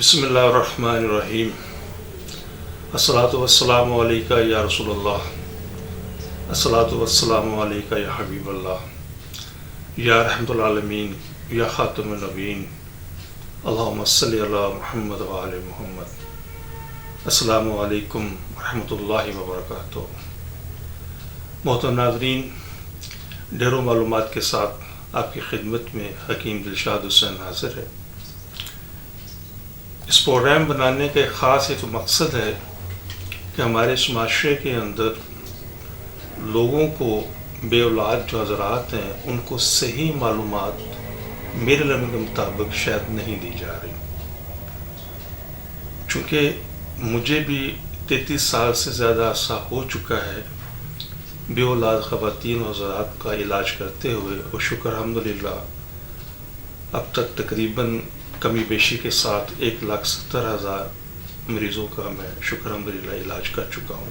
بسم اللہ الرحمن الرحیم الصلاۃ والسلام علیکہ یا رسول اللہ الصلاۃ والسلام علیکہ یا حبیب اللہ یا رحمت العالمین یا خاتم النبیین اللہم صلی علی محمد وآل محمد۔ السلام علیکم ورحمۃ اللہ وبرکاتہ۔ محترم ناظرین، ڈھیر و معلومات کے ساتھ آپ کی خدمت میں حکیم دلشاد حسین حاضر ہے۔ اس پروگرام بنانے کا ایک خاص ایک مقصد ہے کہ ہمارے اس معاشرے کے اندر لوگوں کو بے اولاد جو حضرات ہیں ان کو صحیح معلومات میرے علم کے مطابق شاید نہیں دی جا رہی، چونکہ مجھے بھی 33 سال سے زیادہ عرصہ ہو چکا ہے بے اولاد خواتین و حضرات کا علاج کرتے ہوئے، اور شکر الحمدللہ اب تک تقریباً کمی بیشی کے ساتھ 1,70,000 مریضوں کا میں شکر الحمدللہ علاج کر چکا ہوں۔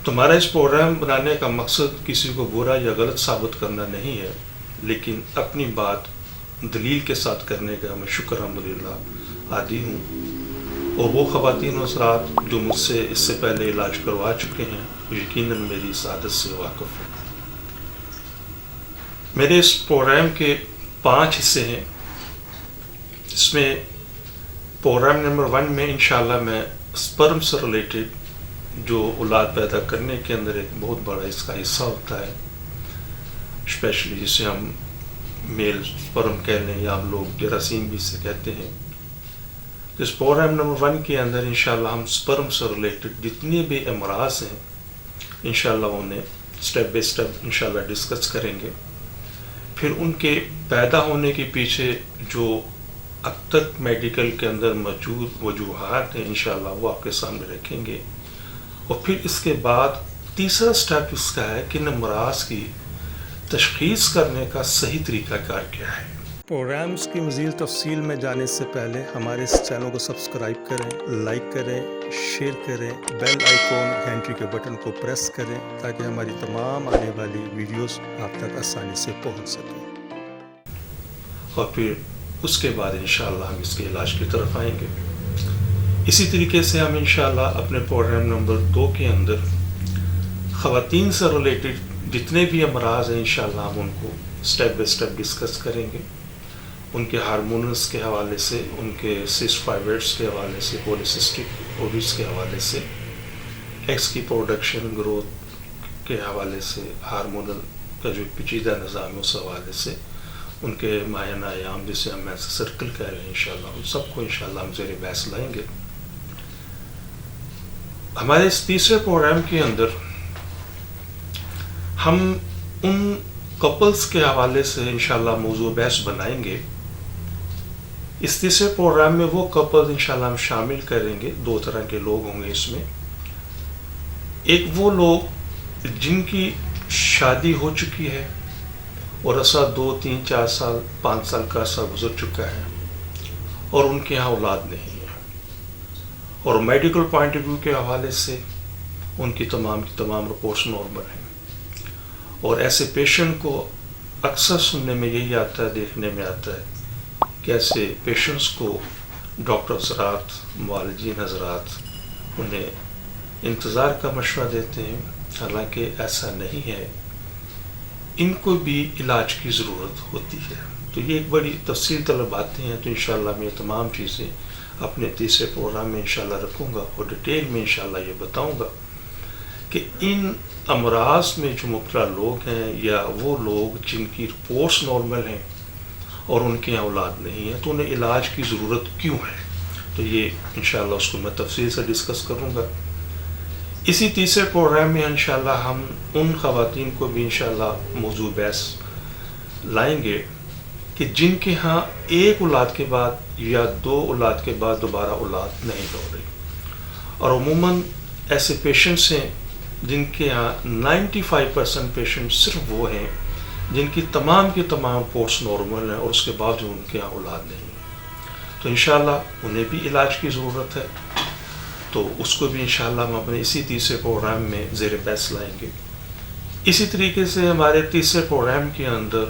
تو ہمارا اس پروگرام بنانے کا مقصد کسی کو برا یا غلط ثابت کرنا نہیں ہے، لیکن اپنی بات دلیل کے ساتھ کرنے کا میں شکر الحمدللہ عادی ہوں، اور وہ خواتین و حضرات جو مجھ سے اس سے پہلے علاج کروا چکے ہیں یقیناً میری اس عادت سے واقف ہیں۔ میرے اس پروگرام کے 5 حصے ہیں۔ اس میں پروگرام نمبر 1 میں انشاءاللہ میں سپرم سے ریلیٹڈ جو اولاد پیدا کرنے کے اندر ایک بہت بڑا اس کا حصہ ہوتا ہے، اسپیشلی جسے ہم میل سپرم کہہ لیں یا ہم لوگ جراثیم بھی سے کہتے ہیں، تو اس پروگرام نمبر 1 کے اندر انشاءاللہ ہم سپرم سے ریلیٹڈ جتنے بھی امراض ہیں انشاءاللہ انہیں سٹیپ بائی سٹیپ انشاءاللہ ڈسکس کریں گے۔ پھر ان کے پیدا ہونے کے پیچھے جو اب تک میڈیکل کے اندر موجود وجوہات ہیں انشاءاللہ وہ آپ کے سامنے رکھیں گے، اور پھر اس کے بعد تیسرا سٹیپ اس کا ہے کہ ان امراض کی تشخیص کرنے کا صحیح طریقہ کار کیا ہے۔ پروگرامز کی مزید تفصیل میں جانے سے پہلے ہمارے اس چینل کو سبسکرائب کریں، لائک کریں، شیئر کریں، بیل آئیکن گھنٹی کے بٹن کو پریس کریں تاکہ ہماری تمام آنے والی ویڈیوز آپ تک آسانی سے پہنچ سکیں، اور پھر اس کے بعد انشاءاللہ ہم اس کے علاج کی طرف آئیں گے۔ اسی طریقے سے ہم انشاءاللہ اپنے پروگرام نمبر 2 کے اندر خواتین سے ریلیٹڈ جتنے بھی امراض ہیں انشاءاللہ ہم ان کو سٹیپ بائی سٹیپ ڈسکس کریں گے، ان کے ہارمونز کے حوالے سے، ان کے سسٹ فائبرز کے حوالے سے، پولیسسٹک اووریز کے حوالے سے، ایگز کی پروڈکشن گروتھ کے حوالے سے، ہارمونل کا جو پیچیدہ نظام ہے اس حوالے سے، ان کے ماہانہ ایام جسے ہم ایسا سرکل کہہ رہے ہیں انشاءاللہ ان سب کو انشاءاللہ ہم زیر بحث لائیں گے۔ ہمارے اس تیسرے پروگرام کے اندر ہم ان کپلز کے حوالے سے انشاءاللہ موضوع بحث بنائیں گے۔ اس تیسرے پروگرام میں وہ کپلز انشاءاللہ ہم شامل کریں گے، 2 طرح کے لوگ ہوں گے اس میں۔ ایک وہ لوگ جن کی شادی ہو چکی ہے اور عرصہ 2، 3، 4 سال، 5 سال کا عرصہ گزر چکا ہے اور ان کے ہاں اولاد نہیں ہے، اور میڈیکل پوائنٹ آف ویو کے حوالے سے ان کی تمام رپورٹس نارمل ہیں، اور ایسے پیشنٹ کو اکثر سننے میں یہی آتا ہے، دیکھنے میں آتا ہے کہ ایسے پیشنٹس کو ڈاکٹر حضرات، معالجین حضرات انہیں انتظار کا مشورہ دیتے ہیں، حالانکہ ایسا نہیں ہے، ان کو بھی علاج کی ضرورت ہوتی ہے۔ تو یہ ایک بڑی تفصیل طلب باتیں ہیں، تو انشاءاللہ میں یہ تمام چیزیں اپنے تیسرے پروگرام میں انشاءاللہ رکھوں گا، اور ڈیٹیل میں انشاءاللہ یہ بتاؤں گا کہ ان امراض میں جو مبتلا لوگ ہیں یا وہ لوگ جن کی رپورٹس نارمل ہیں اور ان کے یہاں اولاد نہیں ہے تو انہیں علاج کی ضرورت کیوں ہے، تو یہ انشاءاللہ اس کو میں تفصیل سے ڈسکس کروں گا۔ اسی تیسرے پروگرام میں انشاءاللہ ہم ان خواتین کو بھی انشاءاللہ موضوع بحث لائیں گے کہ جن کے ہاں 1 اولاد کے بعد یا 2 اولاد کے بعد دوبارہ اولاد نہیں ہو رہی، اور عموماً ایسے پیشنٹس ہیں جن کے ہاں 95% پیشنٹ صرف وہ ہیں جن کی تمام رپورٹس نارمل ہیں اور اس کے باوجود ان کے ہاں اولاد نہیں ہے، تو انشاءاللہ انہیں بھی علاج کی ضرورت ہے، تو اس کو بھی انشاءاللہ ہم اپنے اسی تیسرے پروگرام میں زیر بحث لائیں گے۔ اسی طریقے سے ہمارے تیسرے پروگرام کے اندر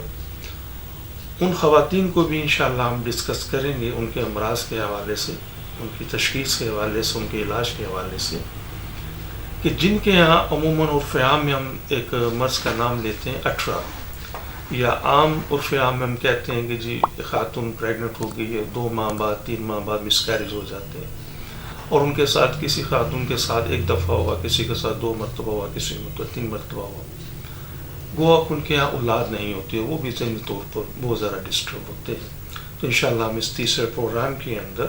ان خواتین کو بھی انشاءاللہ ہم ڈسکس کریں گے ان کے امراض کے حوالے سے، ان کی تشخیص کے حوالے سے، ان کے علاج کے حوالے سے، کہ جن کے یہاں عموماً عرف عام میں ہم ایک مرض کا نام لیتے ہیں اٹھرا، یا عام عرف عام میں ہم کہتے ہیں کہ جی خاتون پریگننٹ ہو گئی ہے، 2 ماہ بعد 3 ماہ بعد مسکیریج ہو جاتے ہیں، اور ان کے ساتھ کسی خاتون کے ساتھ 1 دفعہ ہوا، کسی کے ساتھ 2 مرتبہ ہوا، کسی مرتبہ 3 مرتبہ ہوا، وہ ان کے یہاں اولاد نہیں ہوتی ہے، وہ بھی ذہنی طور پر بہت زیادہ ڈسٹرب ہوتے ہیں۔ تو انشاءاللہ ہم اس تیسرے پروگرام کے اندر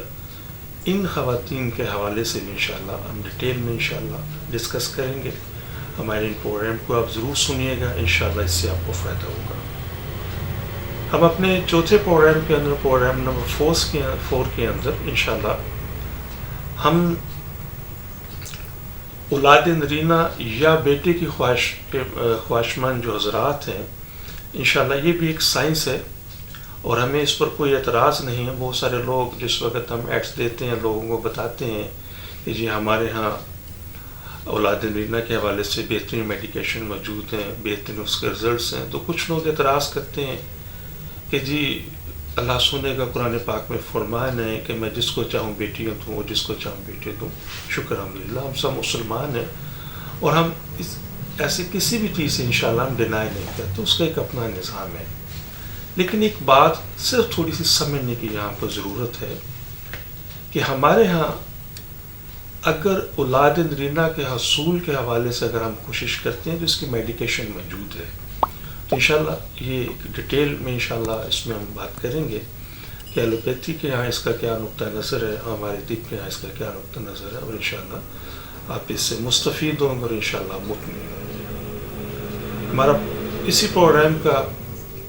ان خواتین کے حوالے سے بھی انشاءاللہ ہم ڈیٹیل میں انشاءاللہ ڈسکس کریں گے۔ ہمارے ان پروگرام کو آپ ضرور سنیے گا، انشاءاللہ اس سے آپ کو فائدہ ہوگا۔ ہم اپنے چوتھے پروگرام کے اندر، پروگرام نمبر 4 کے اندر انشاءاللہ ہم اولاد نرینہ یا بیٹے کی خواہشمند جو حضرات ہیں، انشاءاللہ یہ بھی ایک سائنس ہے اور ہمیں اس پر کوئی اعتراض نہیں ہے۔ بہت سارے لوگ جس وقت ہم ایڈس دیتے ہیں، لوگوں کو بتاتے ہیں کہ جی ہمارے ہاں اولاد نرینہ کے حوالے سے بہترین میڈیکیشن موجود ہیں، بہترین اس کے رزلٹس ہیں، تو کچھ لوگ اعتراض کرتے ہیں کہ جی اللہ سنے کا قرآن پاک میں فرمان ہے کہ میں جس کو چاہوں بیٹیاں دوں اور جس کو چاہوں بیٹے دوں۔ شکر الحمدللہ ہم سب مسلمان ہیں اور ہم ایسے کسی بھی چیز سے انشاءاللہ ہم ڈینائی نہیں کرتے، اس کا ایک اپنا نظام ہے۔ لیکن ایک بات صرف تھوڑی سی سمجھنے کی یہاں پر ضرورت ہے کہ ہمارے ہاں اگر اولاد نرینہ کے حصول کے حوالے سے اگر ہم کوشش کرتے ہیں تو اس کی میڈیکیشن موجود ہے۔ تو انشاءاللہ یہ ڈیٹیل میں انشاءاللہ اس میں ہم بات کریں گے کہ ایلوپیتھی کے یہاں اس کا کیا نقطہ نظر ہے، ہمارے طب کے یہاں اس کا کیا نقطہ نظر ہے، اور انشاءاللہ آپ اس سے مستفید ہوں گے اور انشاءاللہ مطمئن ہوں گے۔ ہمارا اسی پروگرام کا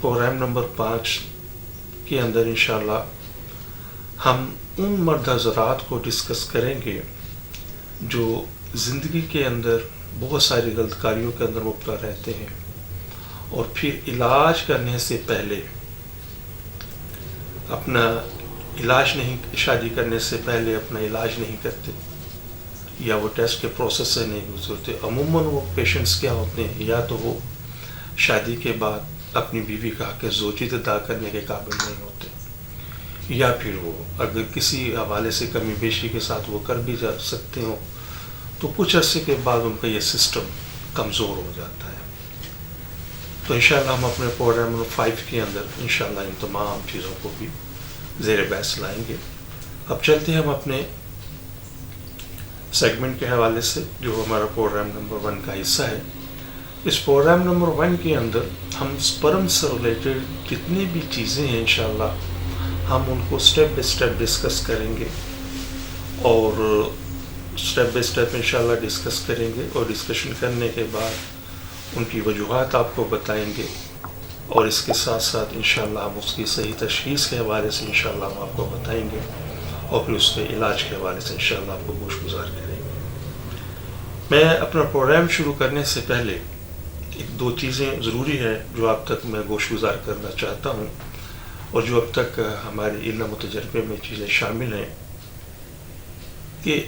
پروگرام نمبر 5 کے اندر انشاءاللہ ہم ان مرد حضرات کو ڈسکس کریں گے جو زندگی کے اندر بہت ساری غلط کاریوں کے اندر مبتلا رہتے ہیں اور پھر علاج کرنے سے پہلے اپنا علاج نہیں، شادی کرنے سے پہلے اپنا علاج نہیں کرتے یا وہ ٹیسٹ کے پروسیس سے نہیں گزرتے۔ عموماً وہ پیشنٹس کیا ہوتے ہیں، یا تو وہ شادی کے بعد اپنی بیوی کا حق زوجیت ادا کرنے کے قابل نہیں ہوتے، یا پھر وہ اگر کسی حوالے سے کمی بیشی کے ساتھ وہ کر بھی جا سکتے ہوں تو کچھ عرصے کے بعد ان کا یہ سسٹم کمزور ہو جاتا ہے۔ تو انشاءاللہ ہم اپنے پروگرام نمبر 5 کے اندر انشاءاللہ ان تمام چیزوں کو بھی زیر بحث لائیں گے۔ اب چلتے ہیں ہم اپنے سیگمنٹ کے حوالے سے جو ہمارا پروگرام نمبر 1 کا حصہ ہے۔ اس پروگرام نمبر 1 کے اندر ہم سپرم سے ریلیٹڈ جتنی بھی چیزیں ہیں انشاءاللہ ہم ان کو سٹیپ بائی سٹیپ ڈسکس کریں گے، اور سٹیپ بائی سٹیپ انشاءاللہ ڈسکس کریں گے، اور ڈسکشن کرنے کے بعد ان کی وجوہات آپ کو بتائیں گے، اور اس کے ساتھ ساتھ انشاءاللہ ہم اس کی صحیح تشخیص کے حوالے سے انشاءاللہ ہم آپ کو بتائیں گے، اور پھر اس کے علاج کے حوالے سے انشاءاللہ آپ کو گوش گزار کریں گے۔ میں اپنا پروگرام شروع کرنے سے پہلے 1-2 چیزیں ضروری ہیں جو آپ تک میں گوش گزار کرنا چاہتا ہوں، اور جو اب تک ہمارے علم و تجربے میں چیزیں شامل ہیں، کہ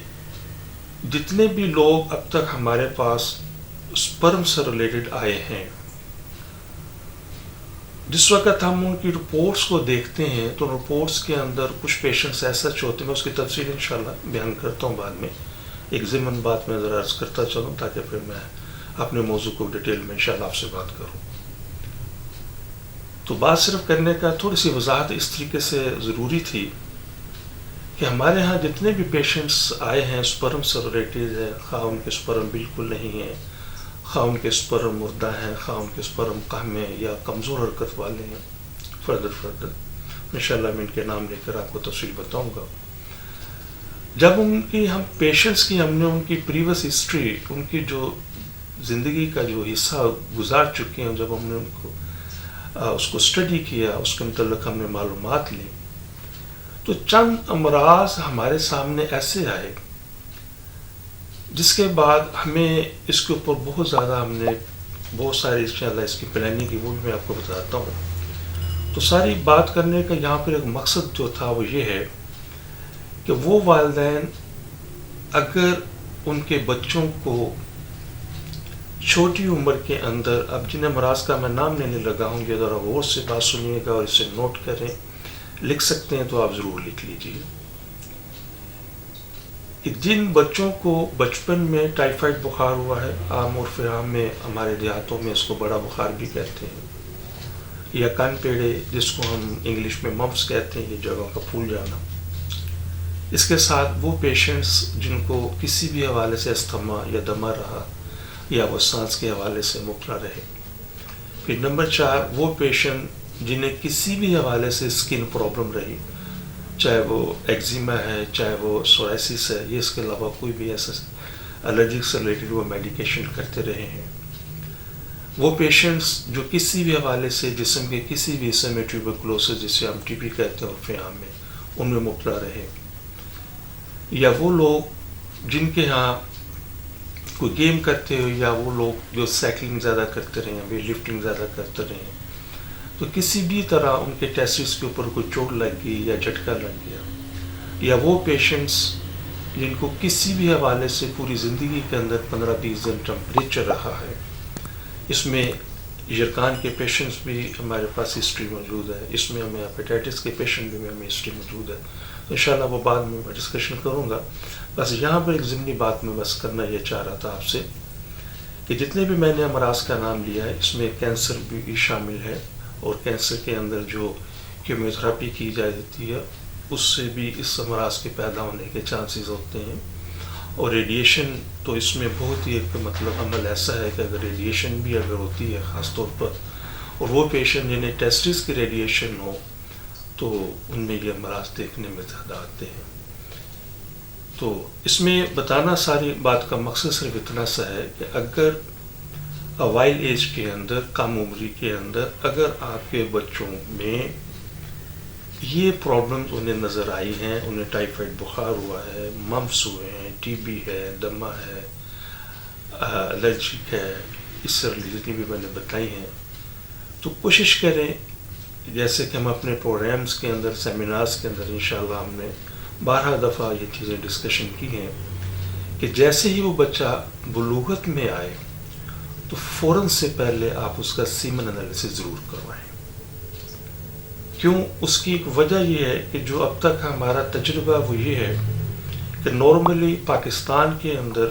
جتنے بھی لوگ اب تک ہمارے پاس سپرم سے ریلیٹڈ آئے ہیں، جس وقت ہم ان کی رپورٹس کو دیکھتے ہیں تو رپورٹس کے اندر کچھ پیشنٹس ایسا ہوتے ہیں، میں اس کی تفصیل انشاءاللہ بیان کرتا ہوں بعد میں، ایک ضمن بات میں ذرا عرض کرتا چلوں تاکہ پھر میں اپنے موضوع کو ڈیٹیل میں انشاءاللہ آپ سے بات کروں۔ تو بات صرف کرنے کا تھوڑی سی وضاحت اس طریقے سے ضروری تھی کہ ہمارے ہاں جتنے بھی پیشنٹس آئے ہیں سپرم سے ریلیٹڈ ہیں، خواہ ان کے سپرم بالکل نہیں ہیں، خواہ ان کے سپرم مردہ ہیں، خواہ ان کے سپرم کم ہیں یا کمزور حرکت والے ہیں، فردر انشاءاللہ میں ان کے نام لے کر آپ کو تفصیل بتاؤں گا۔ جب ان کی ہم پیشنٹس کی ہم نے ان کی پریویس ہسٹری، ان کی جو زندگی کا جو حصہ گزار چکے ہیں، جب ہم نے ان کو اس کو اسٹڈی کیا، اس کے متعلق ہم نے معلومات لی، تو چند امراض ہمارے سامنے ایسے آئے جس کے بعد ہمیں اس کے اوپر بہت زیادہ ہم نے بہت ساری انشاءاللہ اس کی پلاننگ کی، وہ بھی میں آپ کو بتاتا ہوں۔ تو ساری بات کرنے کا یہاں پر ایک مقصد جو تھا وہ یہ ہے کہ وہ والدین اگر ان کے بچوں کو چھوٹی عمر کے اندر، اب جن امراض کا میں نام لینے لگا ہوں گے، ذرا غور سے بات سنیے گا اور اسے نوٹ کریں، لکھ سکتے ہیں تو آپ ضرور لکھ لیجیے. جن بچوں کو بچپن میں ٹائیفائڈ بخار ہوا ہے، عام عرف عام میں ہمارے دیہاتوں میں اس کو بڑا بخار بھی کہتے ہیں، یا کان پیڑے جس کو ہم انگلش میں ممپس کہتے ہیں، یہ جگہوں کا پھول جانا. اس کے ساتھ وہ پیشنٹس جن کو کسی بھی حوالے سے استھما یا دمہ رہا یا وہ سانس کے حوالے سے مبتلا رہے. پھر نمبر 4 وہ پیشنٹ جنہیں کسی بھی حوالے سے اسکن پرابلم رہی، چاہے وہ ایگزیما ہے، چاہے وہ سورائسس ہے، یہ اس کے علاوہ کوئی بھی ایسا الرجک سے ریلیٹڈ وہ میڈیکیشن کرتے رہے ہیں. وہ پیشنٹس جو کسی بھی حوالے سے جسم کے کسی بھی حصے میں ٹیوبرکلوسس جسے ہم ٹی بی کہتے ہیں عرف عام میں، ان میں مبتلا رہے. یا وہ لوگ جن کے ہاں کوئی گیم کرتے ہو، یا وہ لوگ جو سائیکلنگ زیادہ کرتے رہے ہیں، ویٹ لفٹنگ زیادہ کرتے رہے ہیں، تو کسی بھی طرح ان کے ٹیسٹس کے اوپر کوئی چوٹ لگ گئی یا جھٹکا لگ گیا. یا وہ پیشنٹس جن کو کسی بھی حوالے سے پوری زندگی کے اندر 15-20 دن ٹمپریچر رہا ہے. اس میں یرکان کے پیشنٹس بھی ہمارے پاس ہسٹری موجود ہے، اس میں ہمیں ہیپیٹائٹس کے پیشنٹ بھی ہمیں ہسٹری موجود ہے. تو انشاءاللہ وہ بعد میں ڈسکشن کروں گا. بس یہاں پر ایک ضمنی بات میں بس کرنا یہ چاہ رہا تھا آپ سے کہ جتنے بھی میں نے امراض کا نام لیا ہے، اس میں کینسر بھی شامل ہے، اور کینسر کے اندر جو کیمیوتھراپی کی جاتی ہے اس سے بھی اس امراض کے پیدا ہونے کے چانسز ہوتے ہیں. اور ریڈیشن تو اس میں بہت ہی ایک عمل ایسا ہے کہ اگر ریڈیشن بھی اگر ہوتی ہے خاص طور پر، اور وہ پیشنٹ جنہیں ٹیسٹس کی ریڈیشن ہو، تو ان میں یہ امراض دیکھنے میں زیادہ آتے ہیں. تو اس میں بتانا ساری بات کا مقصد صرف اتنا سا ہے کہ اگر اوائل ایج کے اندر، کم عمری کے اندر، اگر آپ کے بچوں میں یہ پرابلمز انہیں نظر آئی ہیں، انہیں ٹائیفائڈ بخار ہوا ہے، ممپس ہوئے ہیں، ٹی بی ہے، دمہ ہے، الرجک ہے، اس سے ریلیٹڈ بھی میں نے بتائی ہیں، تو کوشش کریں، جیسے کہ ہم اپنے پروگرامز کے اندر، سیمینارز کے اندر انشاءاللہ ہم نے 12 دفعہ یہ چیزیں ڈسکشن کی ہیں کہ جیسے ہی وہ بچہ بلوغت میں آئے تو فوراً سے پہلے آپ اس کا سیمن انالیسس ضرور کروائیں. کیوں؟ اس کی ایک وجہ یہ ہے کہ جو اب تک ہمارا تجربہ وہ یہ ہے کہ نارملی پاکستان کے اندر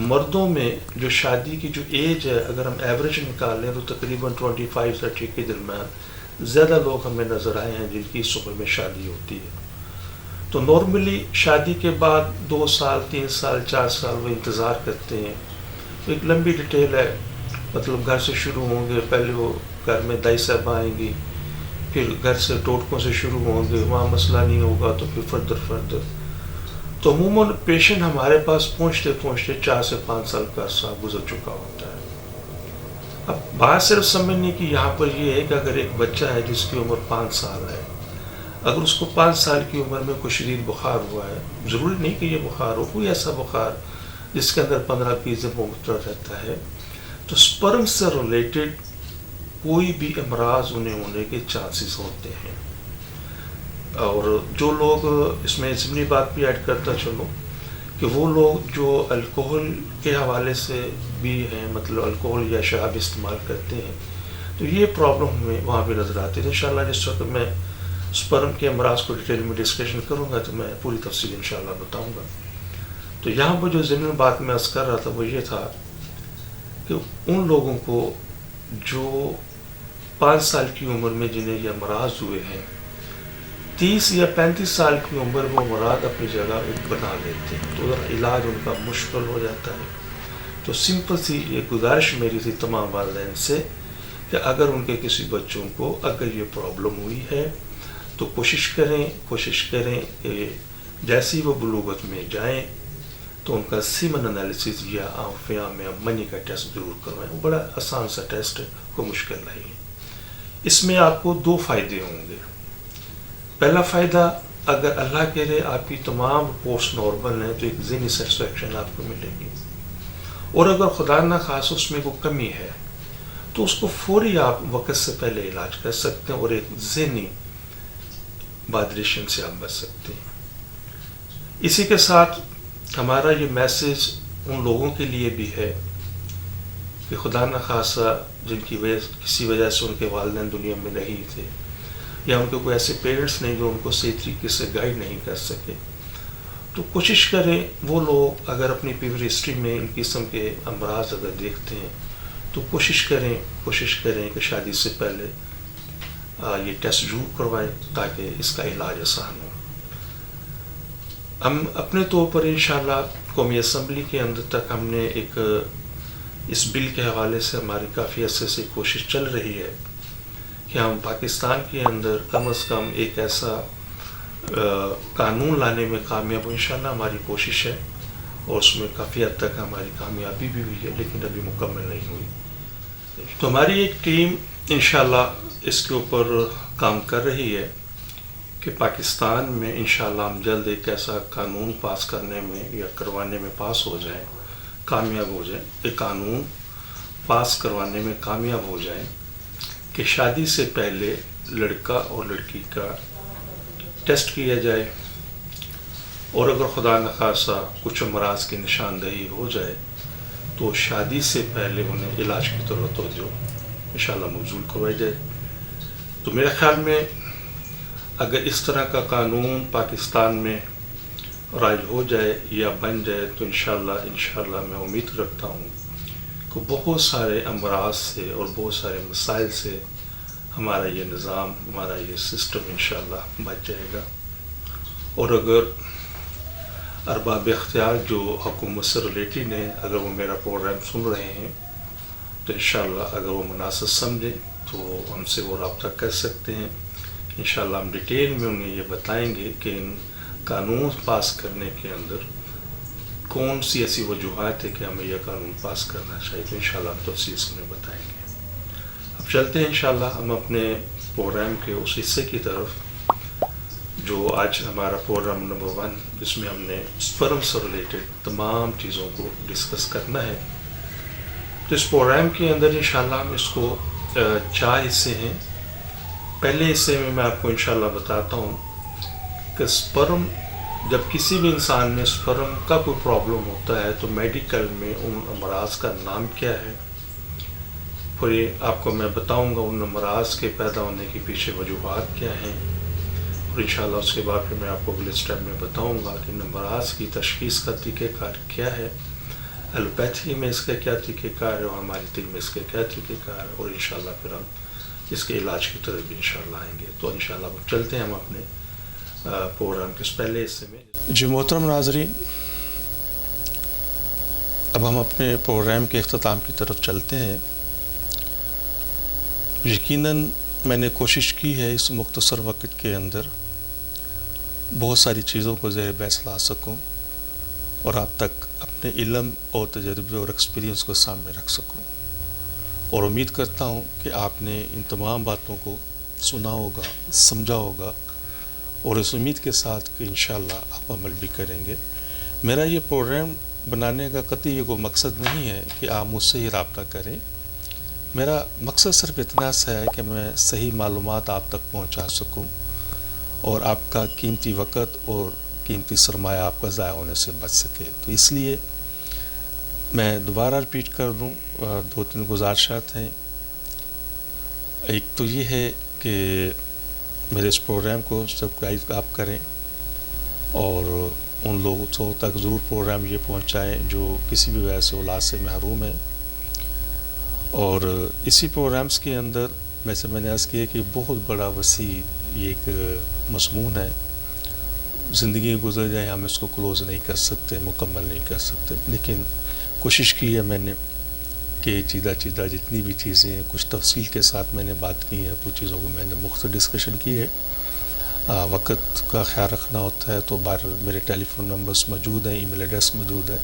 مردوں میں جو شادی کی جو ایج ہے، اگر ہم ایوریج نکالیں تو تقریباً 25-30 کے درمیان زیادہ لوگ ہمیں نظر آئے ہیں جن کی اس عمر میں شادی ہوتی ہے. تو نارملی شادی کے بعد 2 سال 3 سال 4 سال وہ انتظار کرتے ہیں. تو ایک لمبی ڈیٹیل ہے، مطلب گھر سے شروع ہوں گے، پہلے وہ گھر میں دائی صاحب آئیں گی، پھر گھر سے ٹوٹکوں سے شروع ہوں گے، وہاں مسئلہ نہیں ہوگا تو پھر فردر تو عموماً پیشنٹ ہمارے پاس پہنچتے 4 سے 5 سال کا عرصہ گزر چکا ہوتا ہے. اب بات صرف سمجھنے کی یہاں پر یہ ہے کہ اگر ایک بچہ ہے جس کی عمر 5 سال ہے، اگر اس کو 5 سال کی عمر میں کوئی شدید بخار ہوا ہے، ضروری نہیں کہ یہ بخار ہو، کوئی ایسا بخار جس کے اندر 15-20 دن مبتلا رہتا ہے، تو سپرم سے ریلیٹڈ کوئی بھی امراض انہیں ہونے کے چانسز ہوتے ہیں. اور جو لوگ اس میں ضمنی بات بھی ایڈ کرتا چلوں کہ وہ لوگ جو الکوہل کے حوالے سے بھی ہیں، مطلب الکوہل یا شراب استعمال کرتے ہیں، تو یہ پرابلم ہمیں وہاں بھی نظر آتی ہے. انشاءاللہ جس وقت میں سپرم کے امراض کو ڈیٹیل میں ڈسکشن کروں گا تو میں پوری تفصیل انشاءاللہ بتاؤں گا. تو یہاں پر جو ضمنی بات میں عرض کر رہا تھا وہ یہ تھا کہ ان لوگوں کو جو 5 سال کی عمر میں جنہیں یہ امراض ہوئے ہیں، 30 یا 35 سال کی عمر وہ امراض اپنی جگہ بنا لیتے ہیں، تو علاج ان کا مشکل ہو جاتا ہے. تو سمپل سی یہ گزارش میری تھی تمام والدین سے کہ اگر ان کے کسی بچوں کو اگر یہ پرابلم ہوئی ہے تو کوشش کریں کہ جیسی وہ بلوغت میں جائیں تو ان کا سیمن انالیسس یا عام میں منی کا ٹیسٹ ضرور کروائیں. وہ بڑا آسان سا ٹیسٹ ہے، کوئی مشکل نہیں ہے. اس میں آپ کو 2 فائدے ہوں گے. پہلا فائدہ، اگر اللہ کرے آپ کی تمام رپورٹس نارمل ہیں تو ایک ذہنی سیٹسفیکشن آپ کو ملے گی، اور اگر خدا نہ خواستہ اس میں کوئی کمی ہے تو اس کو فوری آپ وقت سے پہلے علاج کر سکتے ہیں اور ایک ذہنی بادریشن سے آپ بچ سکتے ہیں. اسی کے ساتھ ہمارا یہ میسج ان لوگوں کے لیے بھی ہے کہ خدا نہ خاصا جن کی کسی وجہ سے ان کے والدین دنیا میں نہیں تھے، یا ان کے کوئی ایسے پیرنٹس نہیں جو ان کو صحیح طریقے سے گائیڈ نہیں کر سکے، تو کوشش کریں وہ لوگ اگر اپنی پیور ہسٹری میں ان قسم کے امراض اگر دیکھتے ہیں تو کوشش کریں کہ شادی سے پہلے یہ ٹیسٹ ضرور کروائیں تاکہ اس کا علاج آسان ہو۔ ہم اپنے طور پر انشاءاللہ قومی اسمبلی کے اندر تک ہم نے ایک اس بل کے حوالے سے ہماری کافی عرصے سے کوشش چل رہی ہے کہ ہم پاکستان کے اندر کم از کم ایک ایسا قانون لانے میں کامیاب ہو، انشاءاللہ ہماری کوشش ہے، اور اس میں کافی حد تک ہماری کامیابی بھی ہوئی ہے، لیکن ابھی مکمل نہیں ہوئی۔ تو ہماری ایک ٹیم انشاءاللہ اس کے اوپر کام کر رہی ہے کہ پاکستان میں انشاءاللہ ہم جلد ایک ایسا قانون پاس کرنے میں یا کروانے میں پاس ہو جائیں، کامیاب ہو جائیں، ایک قانون پاس کروانے میں کامیاب ہو جائیں کہ شادی سے پہلے لڑکا اور لڑکی کا ٹیسٹ کیا جائے، اور اگر خدا نخواستہ کچھ امراض کی نشاندہی ہو جائے تو شادی سے پہلے انہیں علاج کی ضرورت ہو جو انشاءاللہ مبذول کروائی جائے۔ تو میرے خیال میں اگر اس طرح کا قانون پاکستان میں رائج ہو جائے یا بن جائے تو انشاءاللہ میں امید رکھتا ہوں کہ بہت سارے امراض سے اور بہت سارے مسائل سے ہمارا یہ نظام، ہمارا یہ سسٹم انشاءاللہ بچ جائے گا۔ اور اگر ارباب اختیار جو حکومت سے ریلیٹڈ ہیں اگر وہ میرا پروگرام سن رہے ہیں تو انشاءاللہ اگر وہ مناسب سمجھیں تو ہم سے وہ رابطہ کر سکتے ہیں۔ انشاءاللہ ہم ڈیٹیل میں انہیں یہ بتائیں گے کہ ان قانون پاس کرنے کے اندر کون سی ایسی وجوہات ہے کہ ہمیں یہ قانون پاس کرنا چاہیے، تو انشاءاللہ ہم تفصیل سے انہیں بتائیں گے۔ اب چلتے ہیں انشاءاللہ ہم اپنے پروگرام کے اس حصے کی طرف جو آج ہمارا پروگرام نمبر 1، جس میں ہم نے سپرم سے ریلیٹڈ تمام چیزوں کو ڈسکس کرنا ہے۔ تو اس پروگرام کے اندر انشاءاللہ ہم اس کو 4 حصے ہیں۔ پہلے حصے میں آپ کو انشاءاللہ بتاتا ہوں کہ سپرم، جب کسی بھی انسان میں سپرم کا کوئی پرابلم ہوتا ہے تو میڈیکل میں ان امراض کا نام کیا ہے، پھر آپ کو میں بتاؤں گا ان امراض کے پیدا ہونے کے پیچھے وجوہات کیا ہیں، اور انشاءاللہ اس کے بعد پھر میں آپ کو اگلے اسٹیپ میں بتاؤں گا کہ ان امراض کی تشخیص کا طریقہ کار کیا ہے، ایلوپیتھی میں اس کا کیا طریقہ کار ہے، اور ہماری طب میں اس کا کیا طریقہ کار ہے، اور انشاءاللہ پھر ہم اس کے علاج کی طرف بھی انشاءاللہ آئیں گے۔ تو انشاءاللہ اب چلتے ہیں ہم اپنے پروگرام کے اس پہلے حصے میں۔ جی محترم ناظرین، اب ہم اپنے پروگرام کے اختتام کی طرف چلتے ہیں۔ یقیناً میں نے کوشش کی ہے اس مختصر وقت کے اندر بہت ساری چیزوں کو زیر بحث لا سکوں اور آپ تک اپنے علم اور تجربے اور ایکسپیرینس کو سامنے رکھ سکوں، اور امید کرتا ہوں کہ آپ نے ان تمام باتوں کو سنا ہوگا، سمجھا ہوگا، اور اس امید کے ساتھ کہ انشاءاللہ آپ عمل بھی کریں گے۔ میرا یہ پروگرام بنانے کا قطعی یہ کوئی مقصد نہیں ہے کہ آپ مجھ سے ہی رابطہ کریں۔ میرا مقصد صرف اتنا سا ہے کہ میں صحیح معلومات آپ تک پہنچا سکوں اور آپ کا قیمتی وقت اور قیمتی سرمایہ آپ کا ضائع ہونے سے بچ سکے۔ تو اس لیے میں دوبارہ ریپیٹ کر دوں، 2-3 گزارشات ہیں۔ ایک تو یہ ہے کہ میرے اس پروگرام کو سبسکرائب آپ کریں اور ان لوگوں تک ضرور پروگرام یہ پہنچائیں جو کسی بھی وجہ سے اولاد سے محروم ہیں۔ اور اسی پروگرامز کے اندر ویسے میں نے عرض کیا کہ بہت بڑا وسیع یہ ایک مضمون ہے، زندگی گزر جائے ہم اس کو کلوز نہیں کر سکتے، مکمل نہیں کر سکتے، لیکن کوشش کی ہے میں نے کہ چیدہ جتنی بھی چیزیں ہیں کچھ تفصیل کے ساتھ میں نے بات کی ہے، کچھ چیزوں کو میں نے مختلف ڈسکشن کی ہے۔ وقت کا خیال رکھنا ہوتا ہے تو باہر میرے ٹیلی فون نمبرز موجود ہیں، ای میل ایڈریس موجود ہے،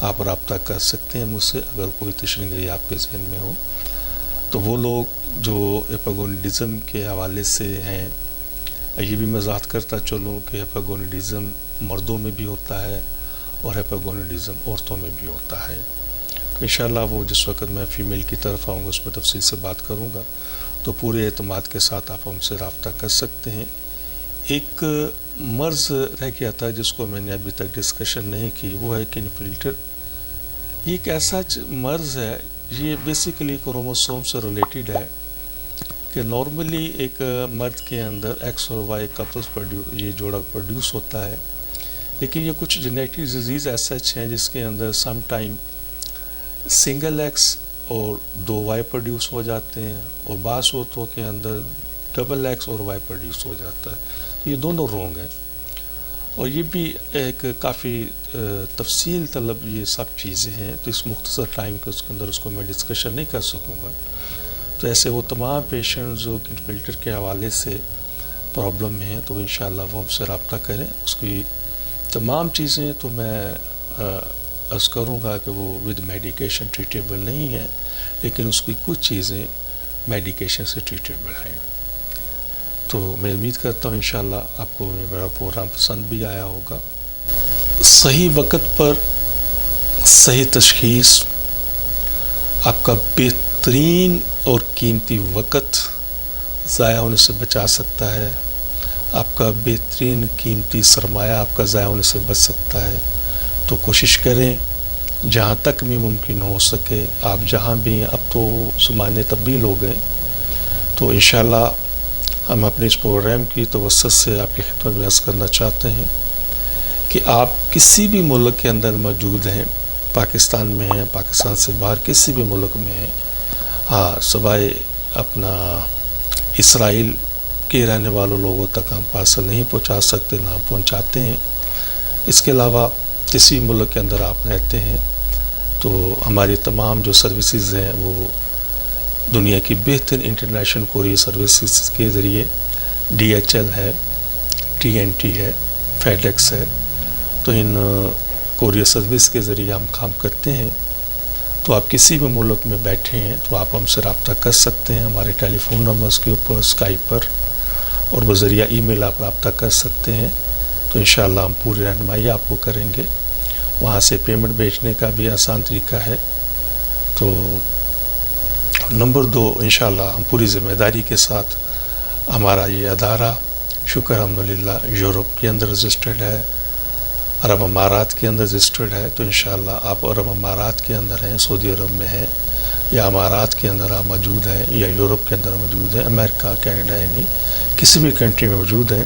آپ رابطہ کر سکتے ہیں مجھ سے اگر کوئی تشریح آپ کے ذہن میں ہو۔ تو وہ لوگ جو ایپاگونیڈزم کے حوالے سے ہیں، یہ بھی میں ذات کرتا چلوں کہ ایپاگونیڈزم مردوں میں بھی ہوتا ہے اور ایپاگونیڈزم عورتوں میں بھی ہوتا ہے۔ تو انشاءاللہ وہ جس وقت میں فیمیل کی طرف آؤں گا اس میں تفصیل سے بات کروں گا، تو پورے اعتماد کے ساتھ آپ ہم سے رابطہ کر سکتے ہیں۔ ایک مرض رہ گیا تھا جس کو میں نے ابھی تک ڈسکشن نہیں کی، وہ ہے کلینفلٹر۔ یہ ایک ایسا مرض ہے یہ بیسیکلی کروموسوم سے ریلیٹڈ ہے کہ نارملی ایک مرد کے اندر ایکس اور وائی کپلز یہ جوڑا پروڈیوس ہوتا ہے، لیکن یہ کچھ جینیٹک ڈیزیز ایسا ہیں جس کے اندر سم ٹائم سنگل ایکس اور 2 وائی پروڈیوس ہو جاتے ہیں، اور بعض صورتوں کے اندر ڈبل ایکس اور وائی پروڈیوس ہو جاتا ہے. تو یہ دونوں رونگ ہیں، اور یہ بھی ایک کافی تفصیل طلب یہ سب چیزیں ہیں، تو اس مختصر ٹائم کے اس کے اندر اس کو میں ڈسکشن نہیں کر سکوں گا. تو ایسے وہ تمام پیشنٹ جو فلٹر کے حوالے سے پرابلم میں ہیں تو انشاءاللہ وہ ہم سے رابطہ کریں. اس کی تمام چیزیں تو میں عرض کروں گا کہ وہ ود میڈیکیشن ٹریٹیبل نہیں ہیں، لیکن اس کی کچھ چیزیں میڈیکیشن سے ٹریٹیبل ہیں. تو میں امید کرتا ہوں انشاءاللہ آپ کو میرا پروگرام پسند بھی آیا ہوگا. صحیح وقت پر صحیح تشخیص آپ کا بہترین اور قیمتی وقت ضائع ہونے سے بچا سکتا ہے. آپ کا بہترین قیمتی سرمایہ آپ کا ضائع ہونے سے بچ سکتا ہے. تو کوشش کریں جہاں تک بھی ممکن ہو سکے، آپ جہاں بھی ہیں، اب تو زمانے تبدیل ہو گئے، تو انشاءاللہ ہم اپنے اس پروگرام کی توسط سے آپ کی خدمت میں عرض کرنا چاہتے ہیں کہ آپ کسی بھی ملک کے اندر موجود ہیں، پاکستان میں ہیں، پاکستان سے باہر کسی بھی ملک میں ہیں، ہاں سوائے اپنا اسرائیل کے رہنے والوں لوگوں تک ہم پارسل نہیں پہنچا سکتے، نہ پہنچاتے ہیں. اس کے علاوہ کسی ملک کے اندر آپ رہتے ہیں تو ہماری تمام جو سروسز ہیں وہ دنیا کی بہترین انٹرنیشنل کوریئر سروسز کے ذریعے DHL ہے، TNT ہے، FedEx ہے، تو ان کوریئر سروس کے ذریعے ہم کام کرتے ہیں. تو آپ کسی بھی ملک میں بیٹھے ہیں تو آپ ہم سے رابطہ کر سکتے ہیں ہمارے ٹیلی فون نمبرز کے اوپر، اسکائپ پر، اور بذریعہ ای میل آپ رابطہ کر سکتے ہیں. تو انشاءاللہ ہم پوری رہنمائی آپ کو کریں گے. وہاں سے پیمنٹ بھیجنے کا بھی آسان طریقہ ہے. تو نمبر 2، انشاءاللہ ہم پوری ذمہ داری کے ساتھ، ہمارا یہ ادارہ شکر الحمدللہ یورپ کے اندر رجسٹرڈ ہے، عرب امارات کے اندر رجسٹرڈ ہے. تو انشاءاللہ آپ عرب امارات کے اندر ہیں، سعودی عرب میں ہیں، یا امارات کے اندر آپ موجود ہیں، یا یورپ کے اندر موجود ہیں، امریکہ، کینیڈا، یعنی کسی بھی کنٹری میں موجود ہیں،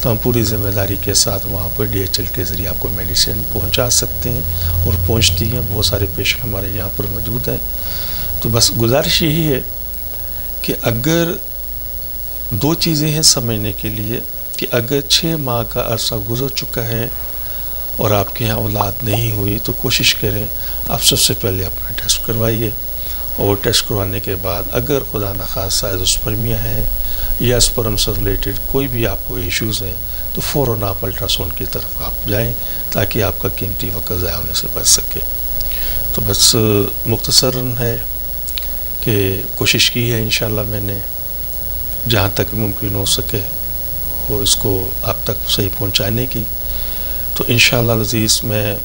تو ہم پوری ذمہ داری کے ساتھ وہاں پر DHL کے ذریعے آپ کو میڈیسن پہنچا سکتے ہیں، اور پہنچتی ہیں. بہت سارے پیشنٹ ہمارے یہاں پر موجود ہیں. تو بس گزارش یہی ہے کہ اگر 2 چیزیں ہیں سمجھنے کے لیے، کہ اگر 6 ماہ کا عرصہ گزر چکا ہے اور آپ کے یہاں اولاد نہیں ہوئی تو کوشش کریں آپ سب سے پہلے اپنا ٹیسٹ کروائیے، اور ٹیسٹ کروانے کے بعد اگر خدا نخواستہ ایزوسپرمیا ہے یا اسپرم سے ریلیٹڈ کوئی بھی آپ کو ایشوز ہیں تو فوراً آپ الٹرا ساؤنڈ کی طرف آپ جائیں تاکہ آپ کا قیمتی وقت ضائع ہونے سے بچ سکے. تو بس مختصراً ہے کہ کوشش کی ہے انشاءاللہ میں نے جہاں تک ممکن ہو سکے وہ اس کو آپ تک صحیح پہنچانے کی. تو انشاءاللہ العزیز میں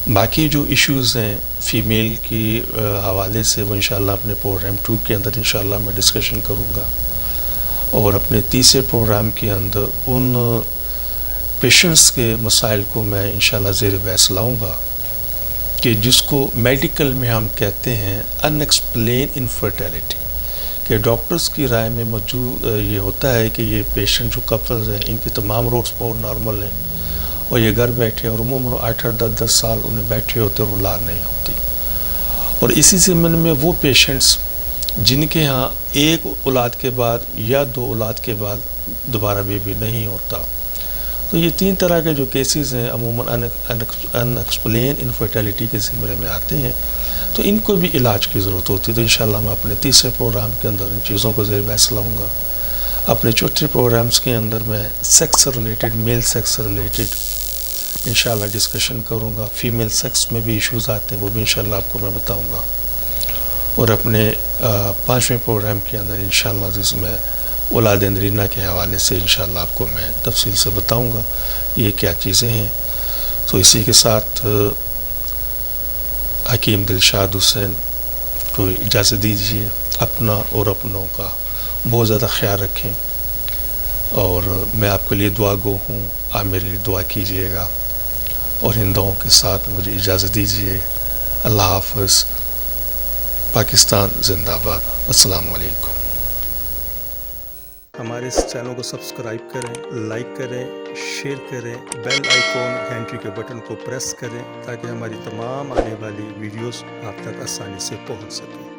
باقی جو ایشوز ہیں فیمیل کی حوالے سے وہ انشاءاللہ اپنے پروگرام 2 کے اندر انشاءاللہ میں ڈسکشن کروں گا، اور اپنے تیسرے پروگرام کے اندر ان پیشنٹس کے مسائل کو میں انشاءاللہ زیر بحث لاؤں گا کہ جس کو میڈیکل میں ہم کہتے ہیں ان ایکسپلین انفرٹیلٹی، کہ ڈاکٹرز کی رائے میں موجود یہ ہوتا ہے کہ یہ پیشنٹ جو کپلز ہیں ان کی تمام روٹس بہت نارمل ہیں، اور یہ گھر بیٹھے اور عموماً 8-10 سال انہیں بیٹھے ہوتے اور اولاد نہیں ہوتی. اور اسی ضمن میں وہ پیشنٹس جن کے ہاں 1 اولاد کے بعد یا 2 اولاد کے بعد دوبارہ بیبی نہیں ہوتا، تو یہ 3 طرح کے جو کیسز ہیں عموماً ان ایکسپلین انفرٹیلٹی کے زمرے میں آتے ہیں، تو ان کو بھی علاج کی ضرورت ہوتی ہے. تو انشاءاللہ میں اپنے تیسرے پروگرام کے اندر ان چیزوں کو زیر بحث لاؤں گا. اپنے چوتھے پروگرامز کے اندر میں سیکس سے ریلیٹڈ، میل سیکس سے ریلیٹڈ انشاءاللہ ڈسکشن کروں گا. فیمیل سیکس میں بھی ایشوز آتے ہیں، وہ بھی انشاءاللہ آپ کو میں بتاؤں گا. اور اپنے 5ویں پروگرام کے اندر انشاءاللہ جس میں اولاد نرینہ کے حوالے سے انشاءاللہ آپ کو میں تفصیل سے بتاؤں گا یہ کیا چیزیں ہیں. تو اسی کے ساتھ حکیم دلشاد حسین کو اجازت دیجیے. اپنا اور اپنوں کا بہت زیادہ خیال رکھیں، اور میں آپ کے لیے دعا گو ہوں، آپ میرے لیے دعا کیجیے گا. اور ان دعاؤں کے ساتھ مجھے اجازت دیجیے. اللہ حافظ. پاکستان زندہ باد. السلام علیکم. ہمارے اس چینل کو سبسکرائب کریں، لائک کریں، شیئر کریں، بیل آئیکن گھنٹی کے بٹن کو پریس کریں تاکہ ہماری تمام آنے والی ویڈیوز آپ تک آسانی سے پہنچ سکیں.